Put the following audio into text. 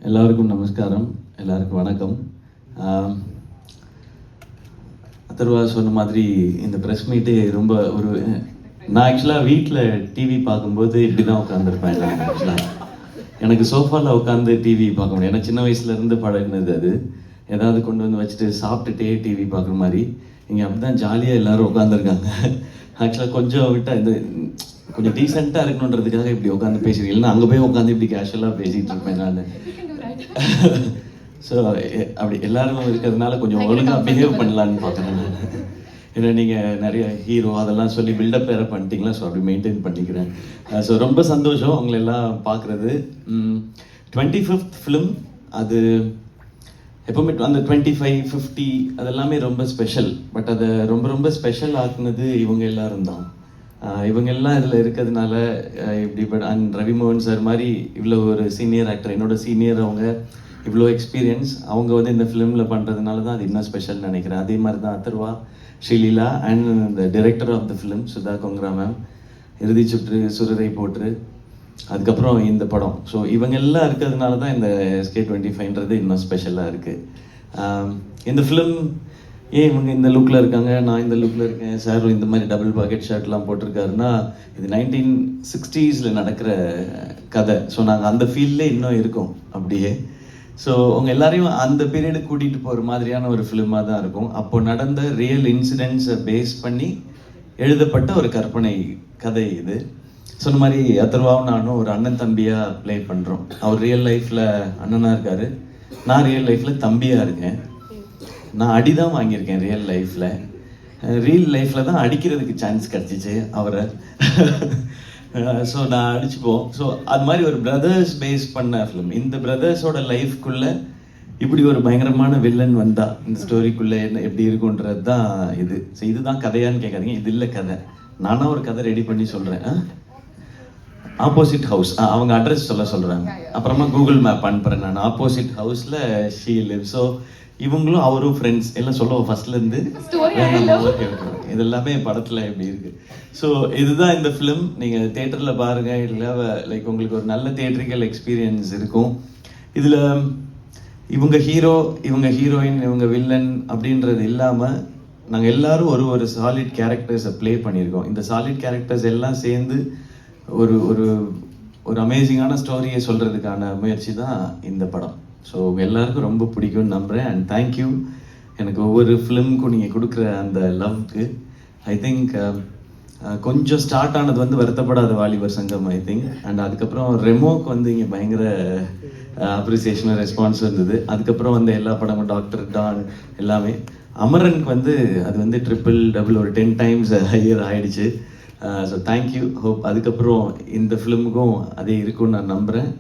எல்லாருக்கும் நமஸ்காரம், எல்லாருக்கும் வணக்கம். அதர்வா சொன்ன மாதிரி இந்த ப்ரெஸ் மீட்டே ரொம்ப ஒரு நான் ஆக்சுவலாக வீட்டில் டிவி பார்க்கும்போது இப்படி தான் உட்காந்துருப்பேன். நான் ஆக்சுவலாக எனக்கு சோஃபாவில் உட்காந்து டிவி பார்க்க முடியும். ஏன்னா சின்ன வயசுலேருந்து பழகினது அது. ஏதாவது கொண்டு வந்து வச்சுட்டு சாப்பிட்டுட்டே டிவி பார்க்குற மாதிரி இங்கே அப்படி தான் ஜாலியாக எல்லோரும் உட்காந்துருக்காங்க. ஆக்சுவலாக கொஞ்சம் விட்டால் இந்த கொஞ்சம் டீசெண்டாக இருக்கணுன்றதுக்காக இப்படி உட்காந்து பேசுறீங்க. இல்லைன்னா அங்கே போய் உட்காந்து இப்படி கேஷுவலாக பேசிகிட்டு இருப்பேன் நான். ஸோ அப்படி எல்லாரும் இருக்கிறதுனால கொஞ்சம் ஒழுங்காக பிஹேவ் பண்ணலான்னு பார்க்குறேன் நான். ஏன்னா நீங்கள் நிறைய ஹீரோ அதெல்லாம் சொல்லி பில்டப் வேறு பண்ணிட்டீங்களா, ஸோ அப்படி மெயின்டைன் பண்ணிக்கிறேன். ஸோ ரொம்ப சந்தோஷம் உங்களெல்லாம் பார்க்குறது. 25th ஃபிலிம் அது எப்போவுமே அந்த 25, 50 அதெல்லாமே ரொம்ப ஸ்பெஷல். பட் அதை ரொம்ப ரொம்ப ஸ்பெஷல் ஆக்குனது இவங்க எல்லாரும் தான். இவங்க எல்லாம் இதில் இருக்கிறதுனால இப்படி அண்ட் ரவிமோகன் சார் மாதிரி இவ்வளோ ஒரு சீனியர் ஆக்டர், என்னோட சீனியர், அவங்க இவ்வளோ எக்ஸ்பீரியன்ஸ் அவங்க வந்து இந்த ஃபிலிமில் பண்ணுறதுனால தான் அது இன்னும் ஸ்பெஷல்னு நினைக்கிறேன். அதே மாதிரி தான் Atharvaa, Sreeleela and the director of the film Sudha Kongara ma'am, Irudhi Suttru, சுரரை போற்று, அதுக்கப்புறம் இந்த படம். ஸோ இவங்க எல்லாம் இருக்கிறதுனால தான் இந்த SK25ன்றது இன்னும் ஸ்பெஷலாக இருக்குது. இந்த ஃபிலிம் ஏன் இவங்க இந்த லுக்கில் இருக்காங்க, நான் இந்த லுக்கில் இருக்கேன், சார் இந்த மாதிரி டபுள் பாக்கெட் ஷர்ட்லாம் போட்டிருக்காருன்னா இது 1960s நடக்கிற கதை. ஸோ நாங்கள் அந்த ஃபீல்ட்லே இன்னும் இருக்கோம் அப்படியே. ஸோ உங்கள் எல்லாரையும் அந்த பீரியடுக்கு கூட்டிகிட்டு போகிற மாதிரியான ஒரு ஃபிலிமாக தான் இருக்கும். அப்போ நடந்த ரியல் இன்சிடென்ட்ஸை பேஸ் பண்ணி எழுதப்பட்ட ஒரு கற்பனை கதை இது. சொன்ன மாதிரி அதர்வாவும் நானும் ஒரு அண்ணன் தம்பியாக ப்ளே பண்ணுறோம். அவர் ரியல் லைஃப்பில் அண்ணனாக இருக்கார், நான் ரியல் லைஃப்பில் தம்பியாக இருக்கேன். நான் அடி தான் வாங்கியிருக்கேன் ரியல் லைஃப்பில் தான் அடிக்கிறதுக்கு சான்ஸ் கிடச்சிச்சு அவரை. ஸோ நான் அடிச்சுப்போம். ஸோ அது மாதிரி ஒரு பிரதர்ஸ் பேஸ் பண்ண ஃபிலிம். இந்த பிரதர்ஸோட லைஃப்குள்ளே இப்படி ஒரு பயங்கரமான வில்லன் வந்தா இந்த ஸ்டோரிக்குள்ளே என்ன எப்படி இருக்குன்றது தான் இது. ஸோ இதுதான் கதையான்னு கேட்காதீங்க, இது இல்லை கதை. நானும் ஒரு கதை ரெடி பண்ணி சொல்கிறேன். ஆப்போசிட் ஹவுஸ், அவங்க அட்ரஸ் சொல்கிறாங்க, அப்புறமா கூகுள் மேப் அனுப்புகிறேன் நான். ஆப்போசிட் ஹவுஸில் ஷீ லிவ். ஸோ இவங்களும் அவரும் ஃப்ரெண்ட்ஸ் எல்லாம் சொல்லுவோம் ஃபர்ஸ்ட்லேருந்து. இது எல்லாமே படத்தில் எப்படி இருக்குது. ஸோ இதுதான் இந்த ஃபிலிம். நீங்கள் தேட்டரில் பாருங்கள், இல்லை லைக் உங்களுக்கு ஒரு நல்ல தேட்டரிக்கல் எக்ஸ்பீரியன்ஸ் இருக்கும். இதில் இவங்க ஹீரோ, இவங்க ஹீரோயின், இவங்க வில்லன் அப்படின்றது இல்லாமல் நாங்கள் எல்லாரும் ஒரு சாலிட் கேரக்டர்ஸை ப்ளே பண்ணியிருக்கோம். இந்த சாலிட் கேரக்டர்ஸ் எல்லாம் சேர்ந்து ஒரு ஒரு ஒரு அமேசிங்கான ஸ்டோரியை சொல்கிறதுக்கான முயற்சி தான் இந்த படம். ஸோ எல்லாருக்கும் ரொம்ப பிடிக்கும்னு நம்புகிறேன். அண்ட் தேங்க்யூ எனக்கு ஒவ்வொரு ஃபிலிமுக்கும் நீங்கள் கொடுக்குற அந்த லவ்க்கு. ஐ திங்க் கொஞ்சம் ஸ்டார்ட் ஆனது வந்து வருத்தப்படாத வாலிபர் சங்கம் ஐ திங்க். அண்ட் அதுக்கப்புறம் ரெமோக்கு வந்து இங்கே பயங்கர அப்ரிசியேஷன் ரெஸ்பான்ஸ் இருந்தது. அதுக்கப்புறம் வந்து எல்லா படமும் டாக்டர் டான் எல்லாமே. அமரனுக்கு வந்து அது வந்து ட்ரிபிள் டபுள் ஒரு 10 times ஹையர் ஆகிடுச்சு. So thank you. ஹோப் அதுக்கப்புறம் இந்த ஃபிலிமுக்கும் அதே இருக்கும்னு நான் நம்புகிறேன்.